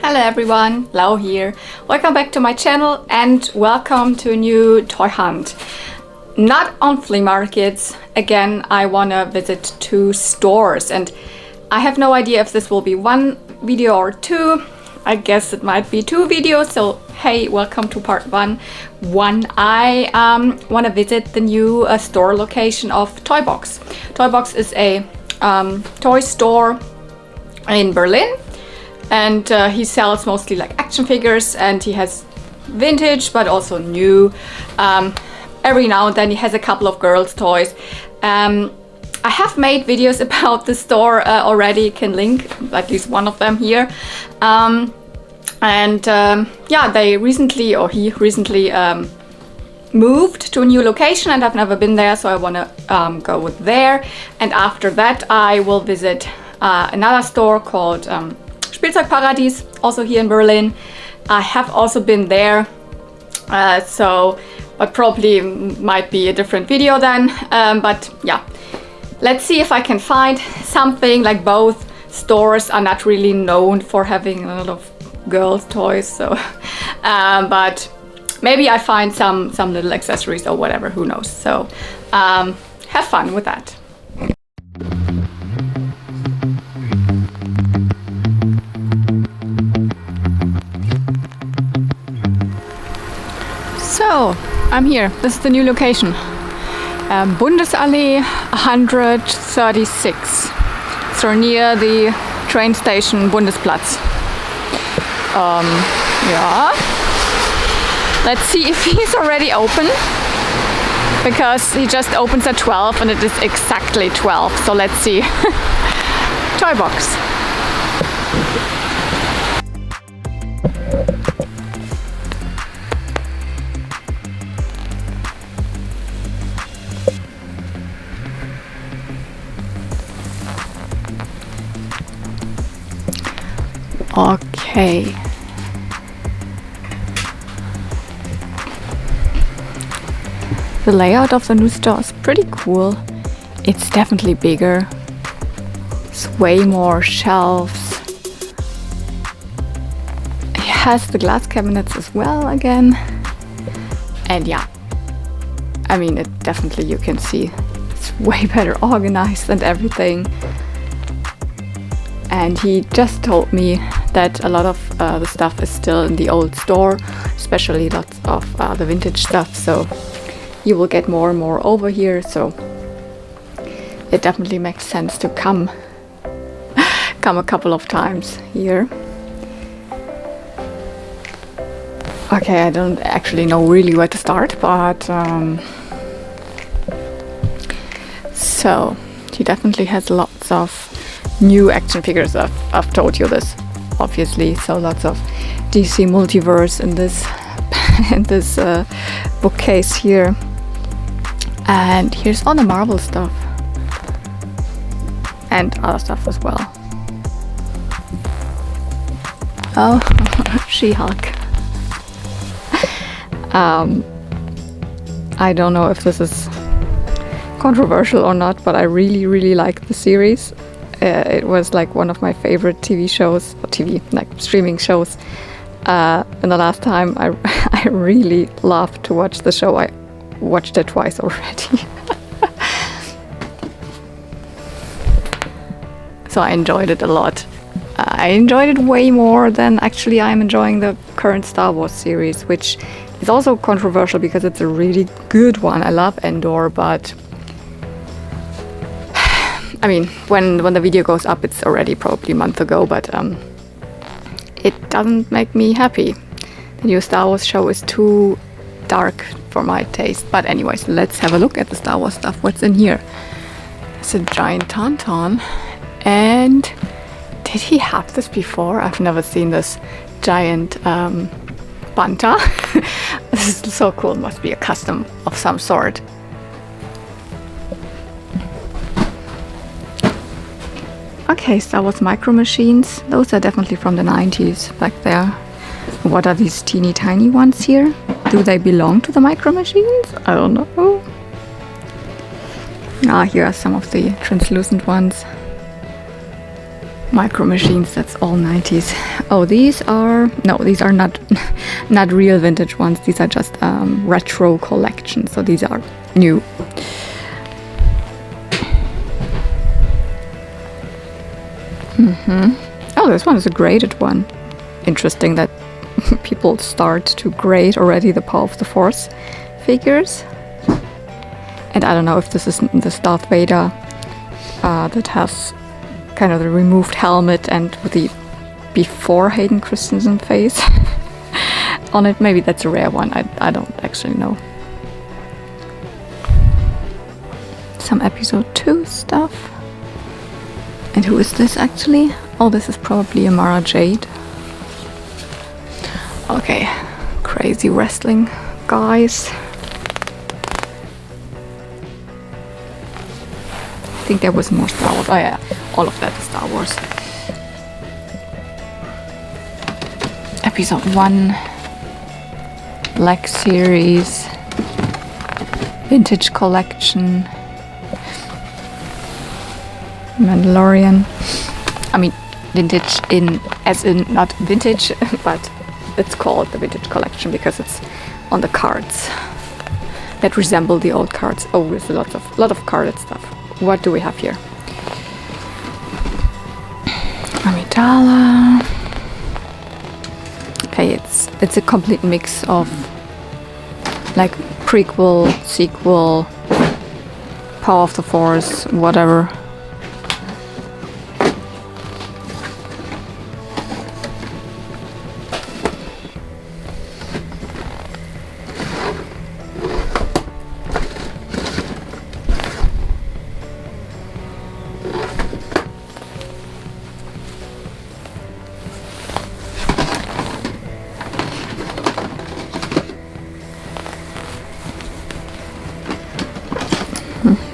Hello everyone, Lau here. Welcome back to my channel and welcome to a new toy hunt. Not on flea markets. Again, I want to visit 2 stores and I have no idea if this will be 1 video or 2. I guess it might be 2 videos, so hey, welcome to part 1. I want to visit the new store location of ToyBoxx. ToyBoxx is a toy store in Berlin. And he sells mostly like action figures, and he has vintage but also new. Every now and then he has a couple of girls' toys. I have made videos about the store already. You can link at least one of them here. Yeah, they recently, or he recently moved to a new location, and I've never been there, so I want to go there. And after that I will visit another store called Spielzeugparadies, also here in Berlin. I have also been there, but probably might be a different video then. But yeah, let's see if I can find something. Like, both stores are not really known for having a lot of girls' toys, so but maybe I find some little accessories or whatever, who knows. So have fun with that. So, I'm here. This is the new location. Bundesallee 136. So near the train station Bundesplatz. Yeah. Let's see if he's already open. Because he just opens at 12 and it is exactly 12. So let's see. ToyBoxx. Okay. The layout of the new store is pretty cool. It's definitely bigger. It's way more shelves. It has the glass cabinets as well again. And yeah, I mean, it definitely, you can see it's way better organized and everything. And he just told me that a lot of the stuff is still in the old store, especially lots of the vintage stuff, so you will get more and more over here, so it definitely makes sense to come a couple of times here. Okay, I don't actually know really where to start, but so he definitely has lots of new action figures. I've told you this, obviously. So lots of DC Multiverse in this in this bookcase here, and here's all the Marvel stuff and other stuff as well. Oh, She-Hulk. I don't know if this is controversial or not, but I really like the series. It was like one of my favorite TV shows, or like streaming shows. And the last time I really loved to watch the show. I watched it twice already. So I enjoyed it a lot. I enjoyed it way more than actually I'm enjoying the current Star Wars series, which is also controversial because it's a really good one. I love Endor, but I mean, when the video goes up, it's already probably a month ago, but it doesn't make me happy. The new Star Wars show is too dark for my taste. But anyways, let's have a look at the Star Wars stuff. What's in here? It's a giant Tauntaun. And did he have this before? I've never seen this giant Banta. This is so cool. Must be a custom of some sort. Okay, Star Wars Micro Machines. Those are definitely from the 90s back there. What are these teeny tiny ones here? Do they belong to the Micro Machines? I don't know. Ah, here are some of the translucent ones. Micro Machines, that's all 90s. Oh, these are not not real vintage ones. These are just retro collections, so these are new. Oh, this one is a graded one. Interesting that people start to grade already the Power of the Force figures. And I don't know if this is the Darth Vader that has kind of the removed helmet and with the before Hayden Christensen face on it. Maybe that's a rare one. I don't actually know. Some episode 2 stuff. And who is this actually? Oh, this is probably Amara Jade. Okay, crazy wrestling guys. I think there was more Star Wars. Oh yeah, all of that is Star Wars. Episode 1, Black Series, Vintage Collection, Mandalorian. I mean, vintage as in not vintage, but it's called the Vintage Collection because it's on the cards that resemble the old cards. Oh, there's a lot of carded stuff. What do we have here? Amidala. Okay, it's a complete mix of like prequel, sequel, Power of the Force, whatever.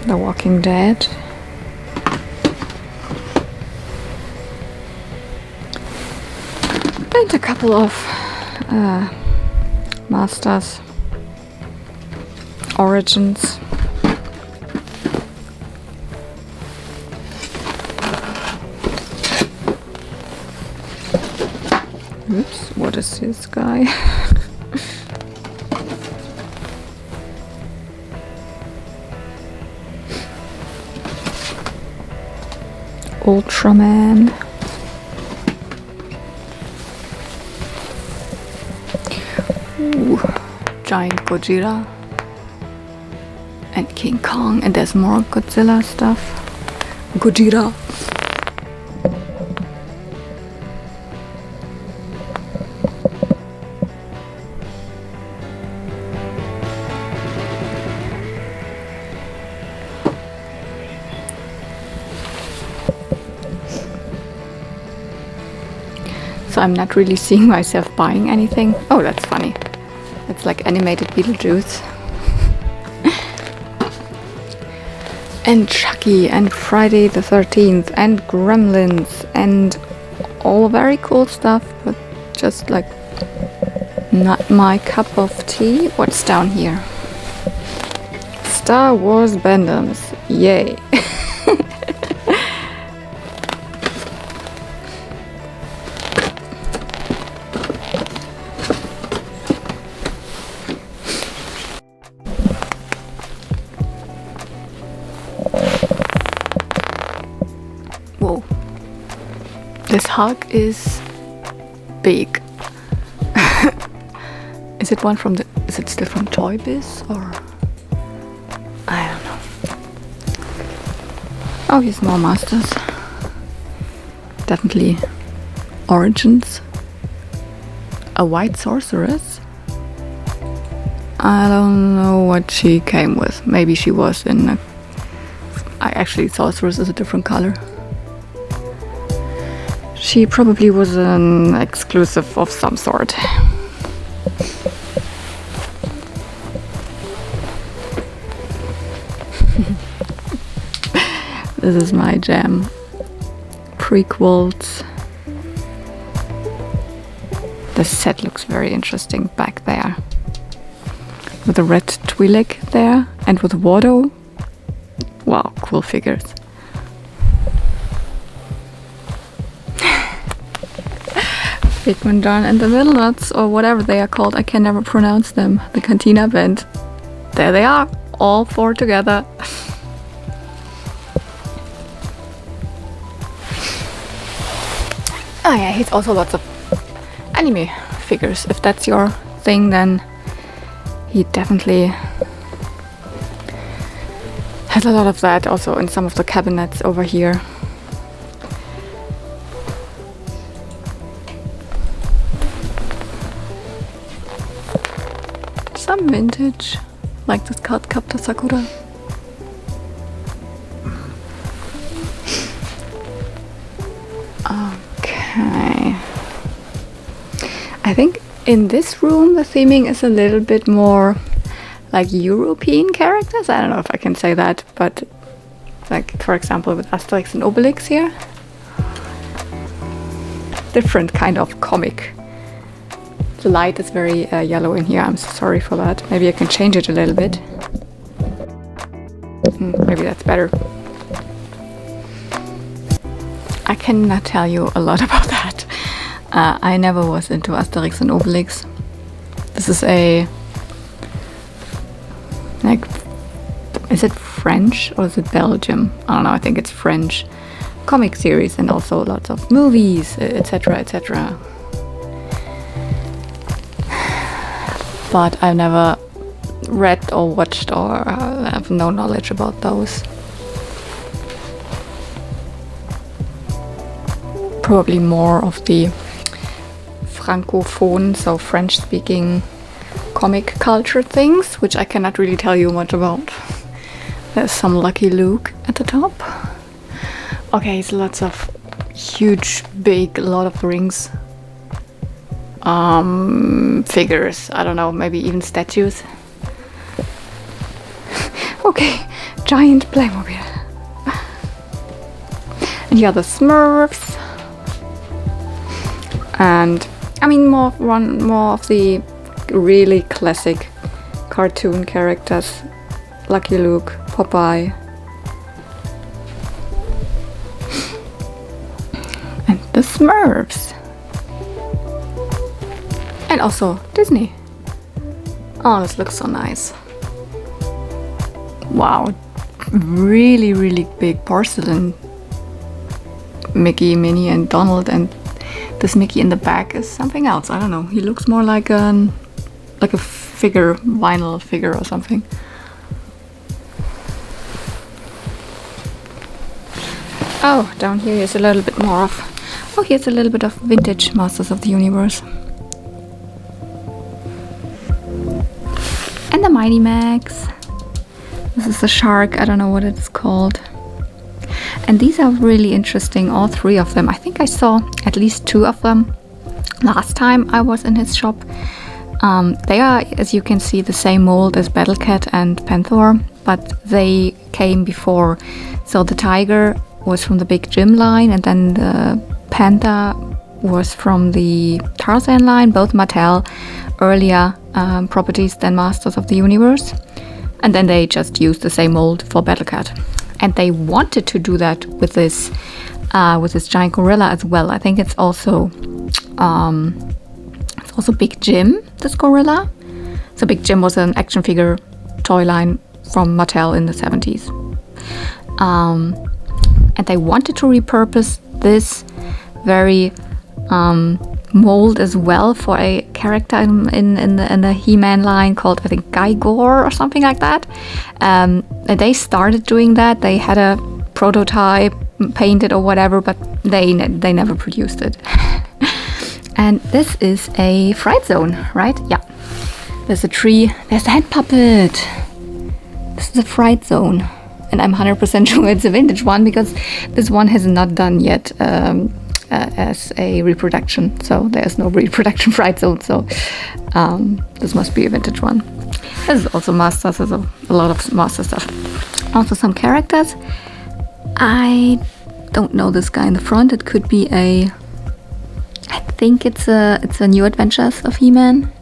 The Walking Dead. And a couple of Masters, Origins. Oops, what is this guy? Ultraman. Ooh, giant Gojira. And King Kong. And there's more Godzilla stuff. Gojira. So I'm not really seeing myself buying anything. Oh, that's funny. It's like animated Beetlejuice. And Chucky and Friday the 13th and Gremlins and all very cool stuff, but just like not my cup of tea. What's down here? Star Wars Bandoms. Yay. Whoa, this Hulk is big. Is it one from the? Is it still from Toy Biz or? I don't know. Oh, here's more Masters. Definitely Origins. A white sorceress. I don't know what she came with.Maybe she was in a. Actually, sorceress is a different color. She probably was an exclusive of some sort. This is my jam. Prequels. The set looks very interesting back there. With a red Twi'lek there and with Watto. Wow, cool figures. Bigman John and the Little Nuts, or whatever they are called. I can never pronounce them. The Cantina Band. There they are, all four together. Oh yeah, he's also lots of anime figures. If that's your thing, then he definitely has a lot of that also in some of the cabinets over here. Some vintage, like this Cardcaptor Sakura. Okay. I think in this room the theming is a little bit more like European characters. I don't know if I can say that, but like for example with Asterix and Obelix here. Different kind of comic. The light is very yellow in here. I'm so sorry for that. Maybe I can change it a little bit. Maybe that's better. I cannot tell you a lot about that. I never was into Asterix and Obelix. This is a... like... is it French or is it Belgium? I don't know, I think it's French. Comic series and also lots of movies, etc, etc. But I've never read or watched or have no knowledge about those. Probably more of the francophone, so French-speaking comic culture things, which I cannot really tell you much about. There's some Lucky Luke at the top. Okay, it's lots of huge, big, Lord of the Rings figures. I don't know, maybe even statues. Okay, giant Playmobil. And here are the Smurfs. And I mean more of the really classic cartoon characters. Lucky Luke, Popeye. And the Smurfs. And also Disney. Oh, this looks so nice. Wow, really, really big porcelain Mickey, Minnie and Donald, and this Mickey in the back is something else. I don't know. He looks more like a figure, vinyl figure or something. Oh, down here is a little bit more of... oh, here's a little bit of vintage Masters of the Universe. And the Mighty Max. This is a shark, I don't know what it's called. And these are really interesting, all three of them. I think I saw at least two of them last time I was in his shop. They are, as you can see, the same mold as Battlecat and Panther, but they came before. So the tiger was from the Big Jim line, and then the panda was from the Tarzan line, both Mattel, earlier properties than Masters of the Universe. And then they just used the same mold for Battlecat. And they wanted to do that with this giant gorilla as well. I think it's also Big Jim, this gorilla. So Big Jim was an action figure toy line from Mattel in the 70s. And they wanted to repurpose this very mold as well for a character in the He-Man line called, I think, Guy-Gor or something like that. And they started doing that. They had a prototype painted or whatever, but they never produced it. And this is a Fright Zone, right? Yeah. There's a tree. There's a hand puppet. This is a Fright Zone. And I'm 100% sure it's a vintage one because this one has not done yet as a reproduction. So there's no reproduction Fright Zone. So this must be a vintage one. This is also Masters. There's a lot of Master stuff. Also some characters. I don't know this guy in the front. It could be a... I think it's a New Adventures of He-Man.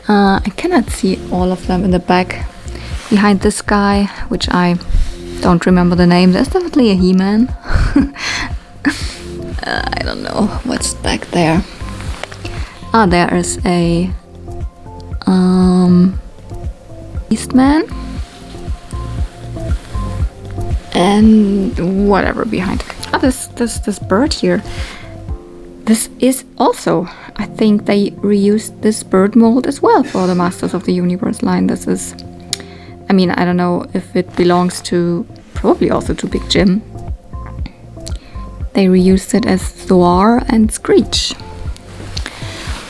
I cannot see all of them in the back. Behind this guy, which I don't remember the name, there's definitely a He-Man. I don't know what's back there. Ah, there is a Beastman and whatever behind. Ah, this bird here. This is also, I think they reused this bird mold as well for the Masters of the Universe line. This is, I mean, I don't know if it belongs to, probably also to Big Jim. They reused it as Thor and Screech.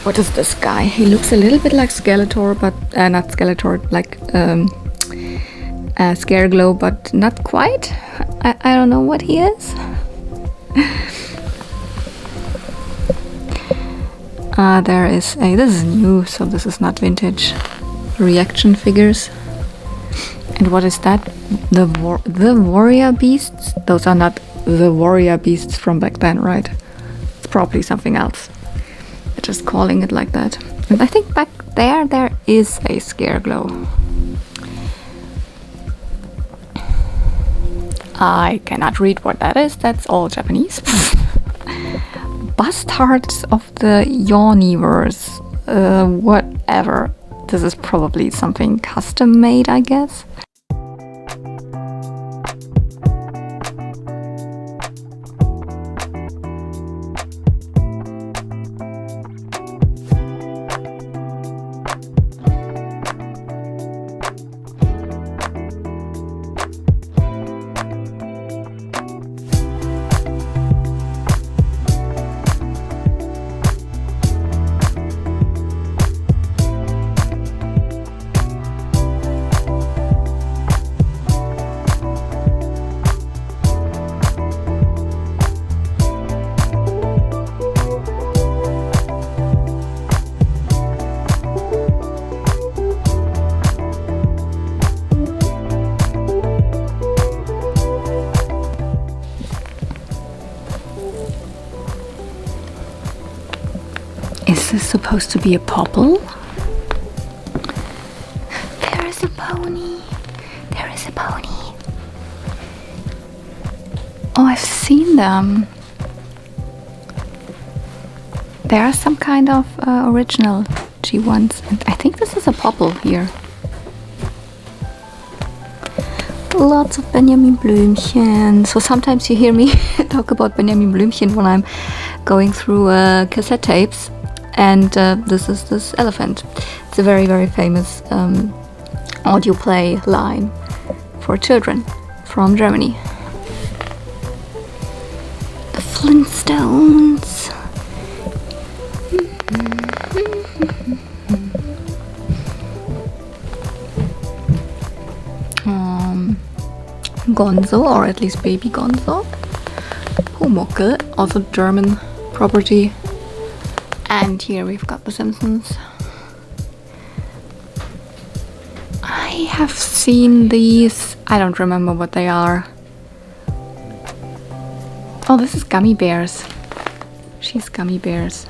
What is this guy? He looks a little bit like Skeletor, but not Skeletor, like Scareglow, but not quite. I don't know what he is. There is a, this is new, so this is not vintage. Reaction figures. And what is that? The warrior beasts? Those are not the warrior beasts from back then, right? It's probably something else. They're just calling it like that. And I think back there is a Scareglow. I cannot read what that is. That's all Japanese. Bastards of the Yawniverse. Whatever. This is probably something custom made, I guess. Is this supposed to be a popple? There is a pony. There is a pony. Oh, I've seen them. There are some kind of original G1s. And I think this is a popple here. Lots of Benjamin Blümchen. So sometimes you hear me talk about Benjamin Blümchen when I'm going through cassette tapes. And this is this elephant. It's a very, very famous audio play line for children from Germany. The Flintstones. Gonzo, or at least baby Gonzo. Pumuckl, also German property. And here we've got the Simpsons. I have seen these. I don't remember what they are. Oh, this is Gummy Bears. She's Gummy Bears.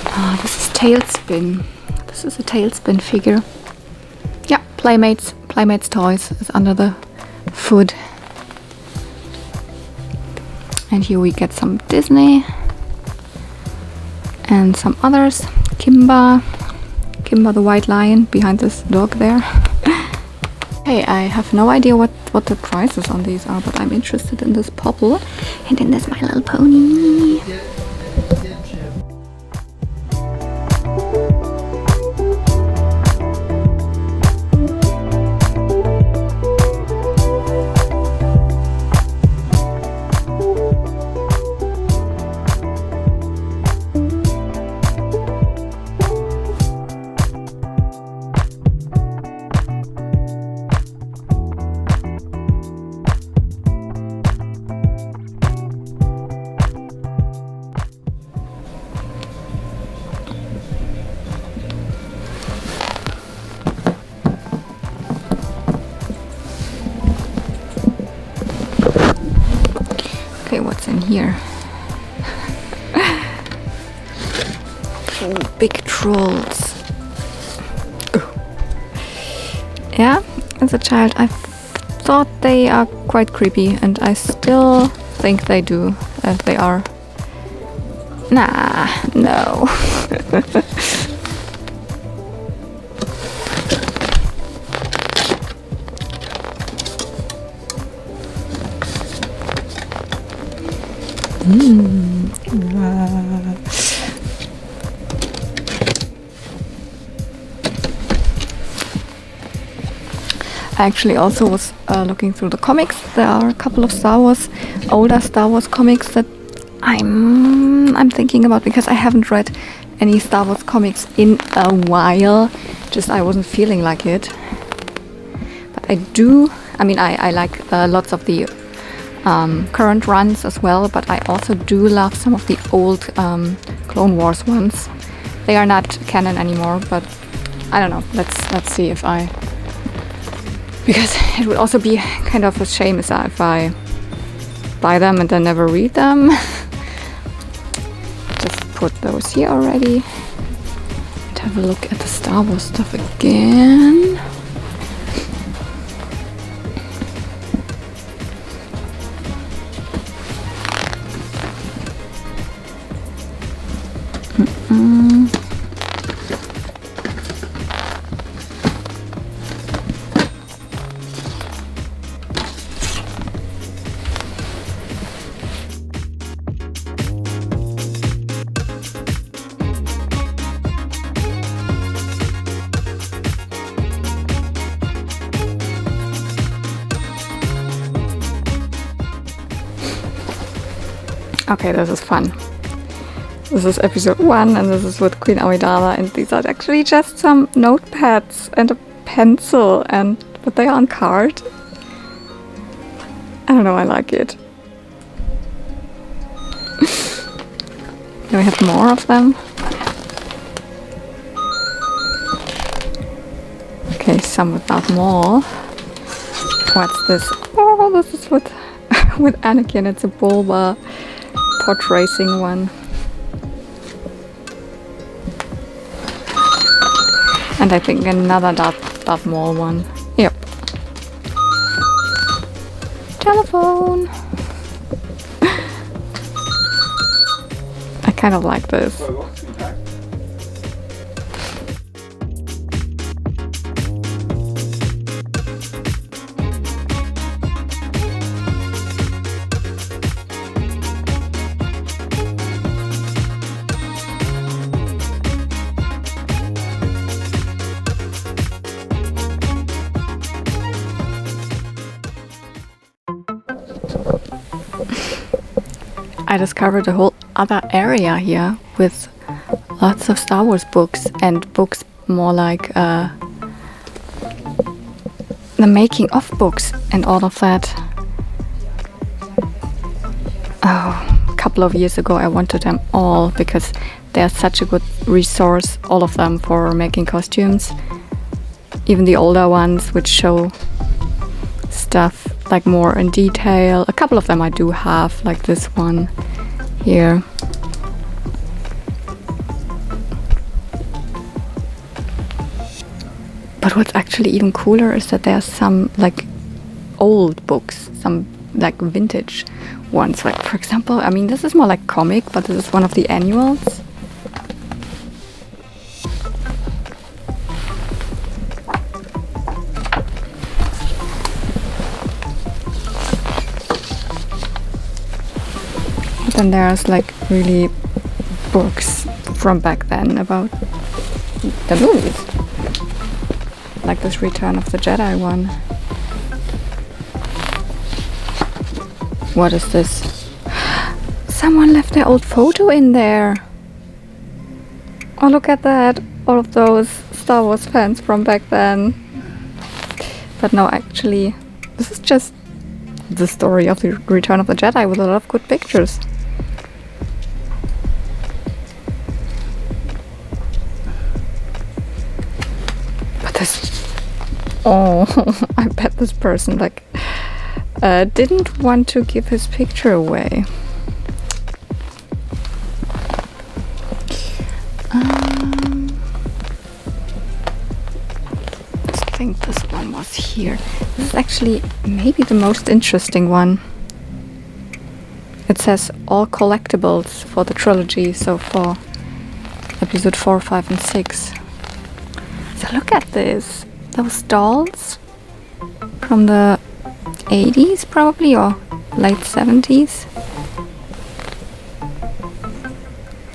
Oh, this is Tailspin. This is a Tailspin figure. Yeah, Playmates Toys is under the foot. And here we get some Disney and some others. Kimba the white lion behind this dog there. Hey, I have no idea what the prices on these are, but I'm interested in this popple and in this My Little Pony. Okay, what's in here? Oh, big trolls. Yeah, as a child I thought they are quite creepy, and I still think they do. as they are. Nah, no. I actually also was looking through the comics. There are a couple of older Star Wars comics that I'm thinking about, because I haven't read any Star Wars comics in a while. Just I wasn't feeling like it. But I do. I mean, I like lots of the current runs as well, but I also do love some of the old Clone Wars ones. They are not canon anymore, but I don't know. Let's see if I. Because it would also be kind of a shame if I buy them and then never read them. Just put those here already. And have a look at the Star Wars stuff again. Okay, this is fun. This is episode 1 and this is with Queen Amidala, and these are actually just some notepads and a pencil, but they are on card. I don't know, I like it. Do we have more of them? Okay, some without more. What's this? Oh, this is with Anakin. It's a Bulba pod racing one. And I think another Darth Maul one. Yep. Telephone! I kind of like this. I discovered a whole other area here with lots of Star Wars books, and books more like the making of books and all of that. Oh, a couple of years ago I wanted them all because they're such a good resource, all of them, for making costumes. Even the older ones, which show stuff like more in detail. A couple of them I do have, like this one here. But what's actually even cooler is that there are some like old books, some like vintage ones. Like, for example, I mean, this is more like comic, but this is one of the annuals. And there's like really books from back then about the movies, like this Return of the Jedi one. What is this? Someone left their old photo in there. Oh, look at that, all of those Star Wars fans from back then. But no, actually this is just the story of the Return of the Jedi with a lot of good pictures. Oh, I bet this person like didn't want to give his picture away. I think this one was here. This is actually maybe the most interesting one. it says all collectibles for the trilogy, so for episode 4, 5 and 6. So look at this. Those dolls from the 80s probably, or late 70s.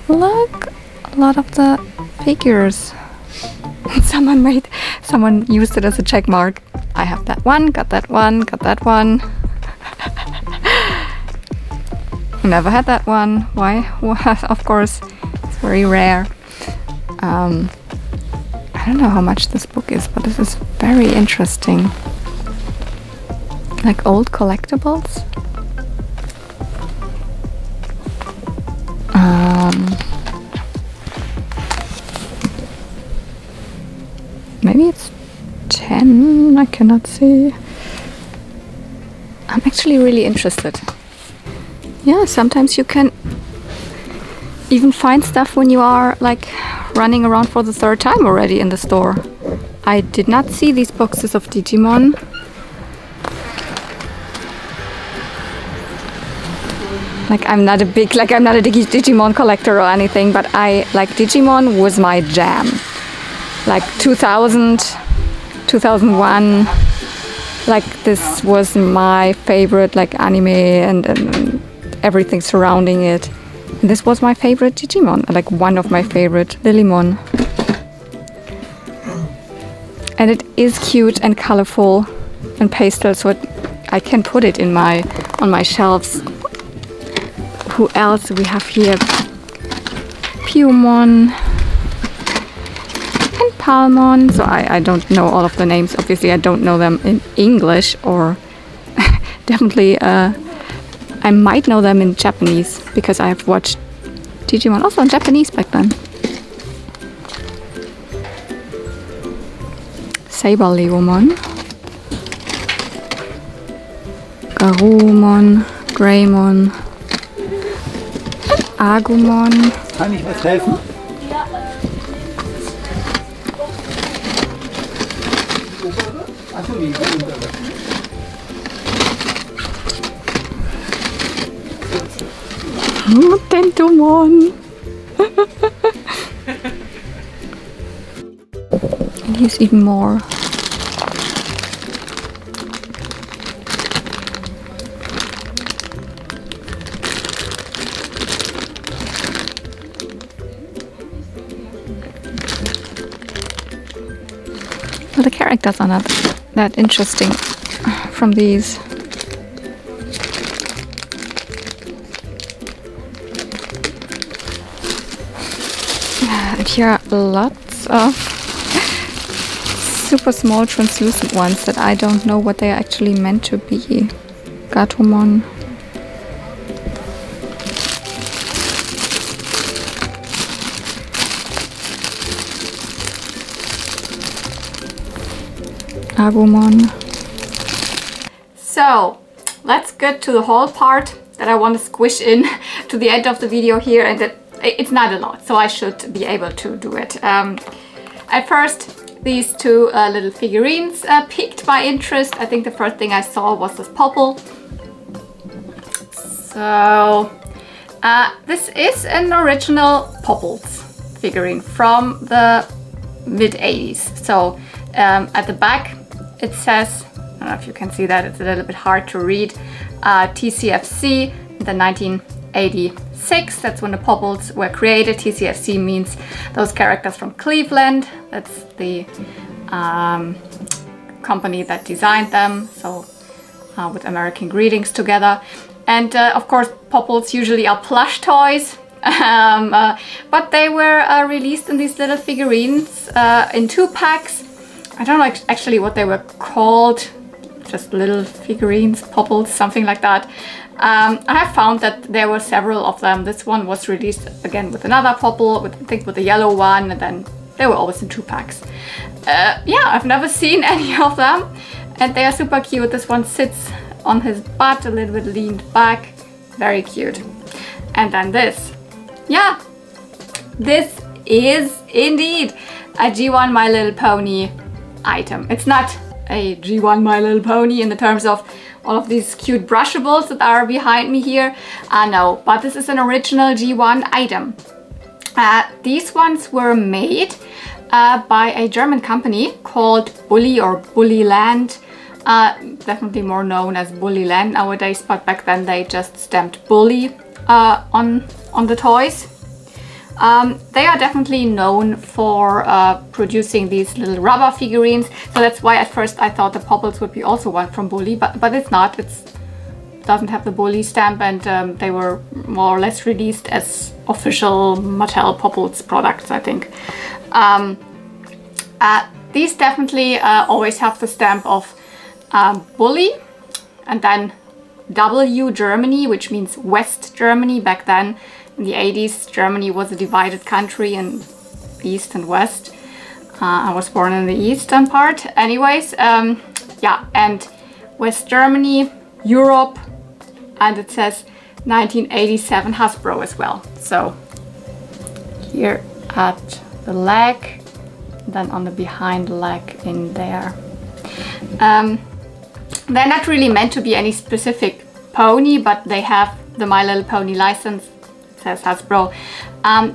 Look, a lot of the figures. Someone used it as a check mark. I have that one, got that one, got that one. Never had that one. Why? Well, of course, it's very rare. I don't know how much this book is, but this is very interesting. Like old collectibles. Maybe it's 10, I cannot see. I'm actually really interested. Yeah, sometimes you can even find stuff when you are like running around for the 3rd time already in the store. I did not see these boxes of Digimon. I'm not a Digimon collector or anything, but Digimon was my jam. Like 2000, 2001, this was my favorite anime and everything surrounding it. And this was my favorite Digimon, one of my favorite Lilymon. And it is cute and colorful and pastel, so I can put it on my shelves. Who else do we have here? Pewmon and Palmon. So I don't know all of the names. Obviously, I don't know them in English, or definitely I might know them in Japanese because I have watched Digimon also in Japanese back then. Saber-Leomon, Garurumon, Greymon, Agumon. Kann ich was helfen? Ja. Achso, die untere. Tentomon. And here's even more. Well, the characters are not that interesting from these. And here are lots of super small translucent ones that I don't know what they are actually meant to be. Gatomon. Agumon. So let's get to the haul part that I want to squish in to the end of the video here, and that it's not a lot, so I should be able to do it. At first, these two little figurines piqued my interest. I think the first thing I saw was this Popple. So this is an original Popples figurine from the mid-80s. So at the back it says, I don't know if you can see that, it's a little bit hard to read, TCFC, the 1986, that's when the Popples were created. TCFC means those characters from Cleveland, that's the company that designed them, so with American greetings together. And of course, Popples usually are plush toys, but they were released in these little figurines in 2 packs. I don't know actually what they were called, just little figurines, Popples, something like that. I have found that there were several of them. This one was released again with another Popple, I think with the yellow one, and then they were always in 2 packs. Yeah, I've never seen any of them, and they are super cute. This one sits on his butt, a little bit leaned back, very cute. And then this, yeah, this is indeed a G1 My Little Pony item. It's not a G1 My Little Pony in the terms of all of these cute brushables that are behind me here. No, but this is an original G1 item. These ones were made by a German company called Bully or Bullyland. Definitely more known as Bullyland nowadays, but back then they just stamped Bully on the toys. They are definitely known for producing these little rubber figurines, so that's why at first I thought the Popples would be also one from Bully, but it's not. It doesn't have the Bully stamp, and they were more or less released as official Mattel Popples products, I think. These definitely always have the stamp of Bully, and then W Germany, which means West Germany. Back then in the 80s, Germany was a divided country in East and West. I was born in the eastern part. Anyways, yeah, and West Germany, Europe, and it says 1987 Hasbro as well. So here at the leg, then on the behind leg in there. They're not really meant to be any specific pony, but they have the My Little Pony license. It says Hasbro.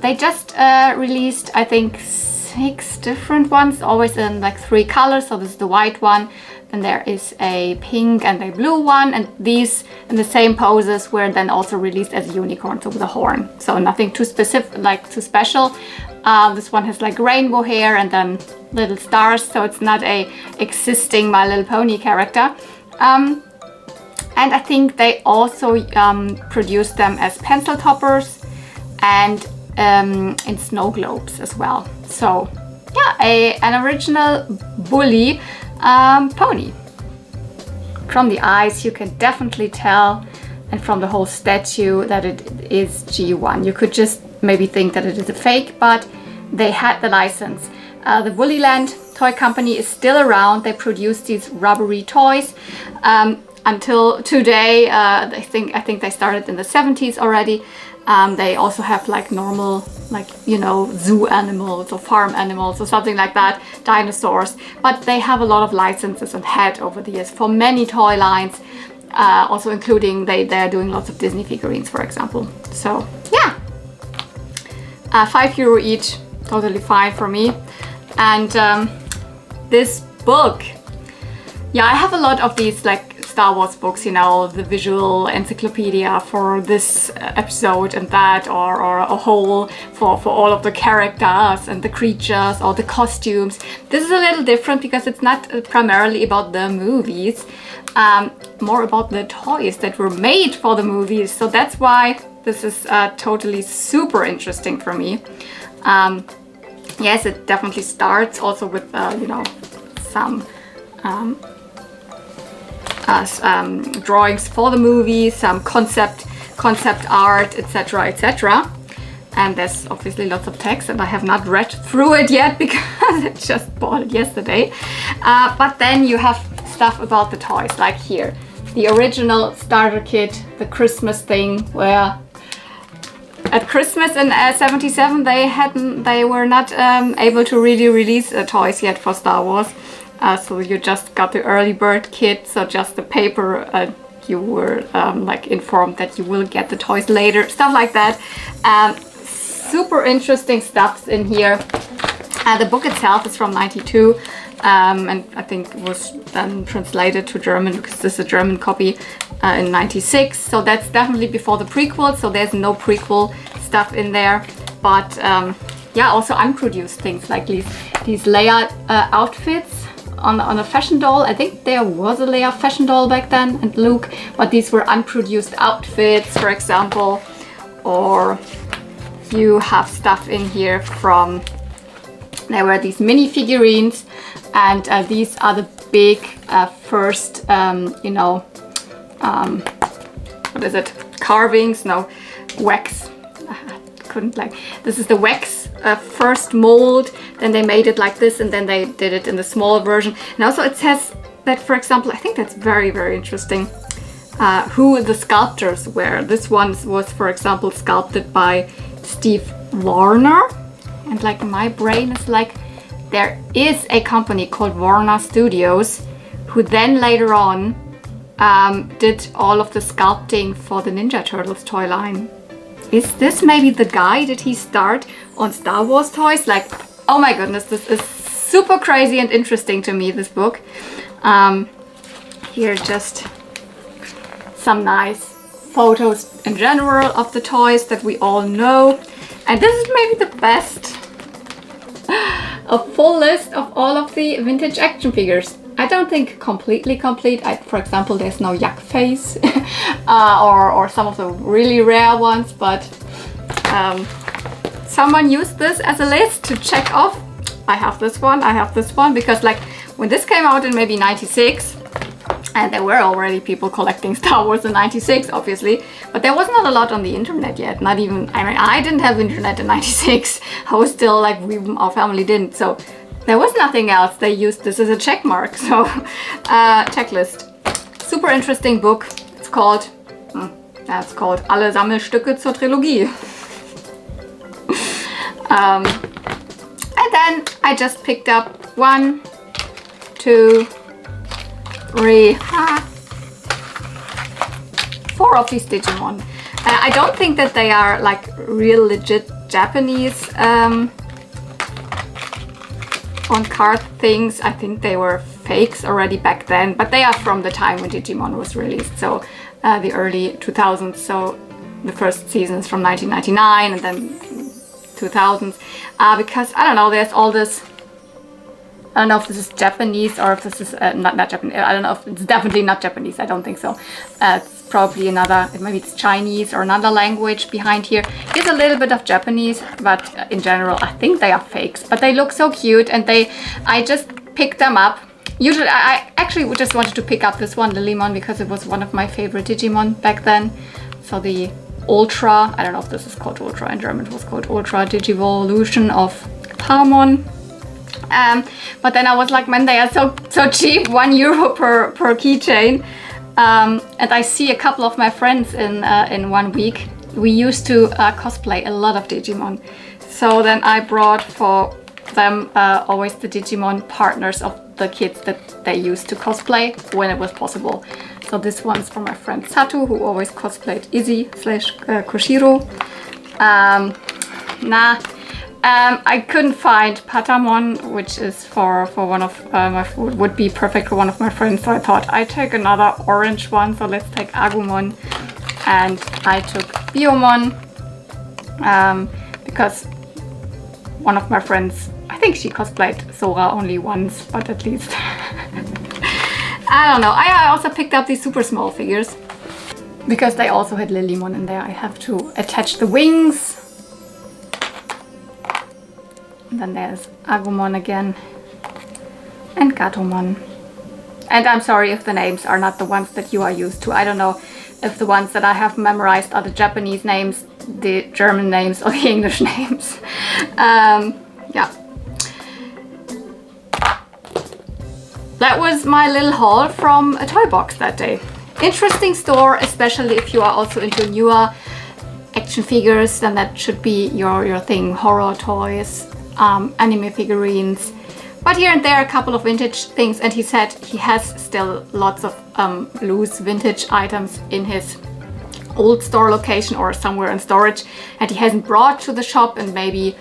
They just released, I think, 6 different ones, always in like 3 colors. So this is the white one, then there is a pink and a blue one, and these in the same poses were then also released as unicorns with a horn. So nothing too specific, like too special. This one has like rainbow hair and then little stars, so it's not a existing My Little Pony character. And I think they also produced them as pencil toppers and in snow globes as well. So yeah, an original Bully pony. From the eyes you can definitely tell, and from the whole statue, that it is G1. You could just maybe think that it is a fake, but they had the license. The Bullyland toy company is still around. They produce these rubbery toys until today. I think they started in the 70s already. They also have like normal, like, you know, zoo animals or farm animals or something like that, dinosaurs. But they have a lot of licenses and had over the years for many toy lines, also including they're doing lots of Disney figurines, for example. So yeah, €5 each, totally fine for me. And this book, yeah, I have a lot of these like Star Wars books, you know, the visual encyclopedia for this episode and that, or a whole for all of the characters and the creatures or the costumes. This is a little different because it's not primarily about the movies, more about the toys that were made for the movies. So that's why this is totally super interesting for me. Yes, it definitely starts also with, you know, some drawings for the movie, some concept art, etc., etc. And there's obviously lots of text, and I have not read through it yet because I just bought it yesterday. But then you have stuff about the toys, like here, the original starter kit, the Christmas thing, where at Christmas in 77 they were not able to really release toys yet for Star Wars. So you just got the early bird kit, so just the paper, you were like informed that you will get the toys later, stuff like that. Super interesting stuff in here. The book itself is from '92, and I think it was then translated to German because this is a German copy in '96. So that's definitely before the prequel, so there's no prequel stuff in there. But yeah, also unproduced things like these Leia outfits on a fashion doll. I think there was a Leia fashion doll back then, and Luke, but these were unproduced outfits, for example. Or you have stuff in here from, there were these mini figurines, and these are the big first, you know, what is it? Carvings? No, wax. Couldn't like, this is the wax first mold, then they made it like this, and then they did it in the smaller version. And also it says that, for example, I think that's very, very interesting, who the sculptors were. This one was, for example, sculpted by Steve Warner, and like my brain is like, there is a company called Warner Studios who then later on did all of the sculpting for the Ninja Turtles toy line. Is this maybe the guy? Did he start on Star Wars toys? Like, oh my goodness, this is super crazy and interesting to me, this book. Here just some nice photos in general of the toys that we all know. And this is maybe the best. A full list of all of the vintage action figures. I don't think completely complete. For example, there's no Yak face or some of the really rare ones, but someone used this as a list to check off. I have this one, because like when this came out in maybe 96, and there were already people collecting Star Wars in 96, obviously, but there was not a lot on the internet yet. Not even, I mean, I didn't have internet in 96. I was still like, our family didn't, so there was nothing else. They used this as a check mark, so checklist. Super interesting book. It's called Alle Sammelstücke zur Trilogie. And then I just picked up 1, 2, 3, 4 of these Digimon. I don't think that they are like real legit Japanese on card things. I think they were fakes already back then, but they are from the time when Digimon was released, so the early 2000s. So the first season is from 1999 and then 2000s, because I don't know, there's all this, I don't know if this is Japanese or if this is not Japanese. I don't know if it's definitely not Japanese. I don't think so. It's probably another, maybe it's Chinese or another language behind here. There's a little bit of Japanese, but in general, I think they are fakes. But they look so cute, and I just picked them up. Usually, I actually just wanted to pick up this one, Lilymon, because it was one of my favorite Digimon back then. So the Ultra, I don't know if this is called Ultra in German. It was called Ultra Digivolution of Paramon. But then I was like, man, they are so cheap, €1 per keychain. And I see a couple of my friends in 1 week. We used to cosplay a lot of Digimon. So then I brought for them always the Digimon partners of the kids that they used to cosplay when it was possible. So this one's from my friend Satu, who always cosplayed Izzy / Koshiro. I couldn't find Patamon, which is for one of would be perfect for one of my friends. So I thought I'd take another orange one. So let's take Agumon, and I took Biomon because one of my friends, I think she cosplayed Sora only once, but at least I don't know. I also picked up these super small figures because they also had Lilymon in there. I have to attach the wings. And then there's Agumon again and Gatomon. And I'm sorry if the names are not the ones that you are used to. I don't know if the ones that I have memorized are the Japanese names, the German names, or the English names. Yeah. That was my little haul from a ToyBoxx that day. Interesting store, especially if you are also into newer action figures, then that should be your thing. Horror toys, anime figurines, but here and there a couple of vintage things. And he said he has still lots of loose vintage items in his old store location or somewhere in storage, and he hasn't brought to the shop, and maybe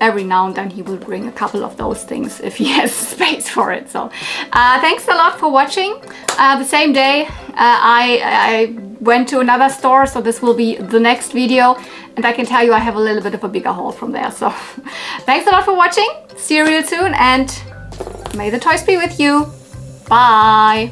every now and then he will bring a couple of those things if he has space for it. So thanks a lot for watching. The same day I went to another store, so this will be the next video, and I can tell you I have a little bit of a bigger haul from there. So thanks a lot for watching. See you real soon, and may the toys be with you. Bye.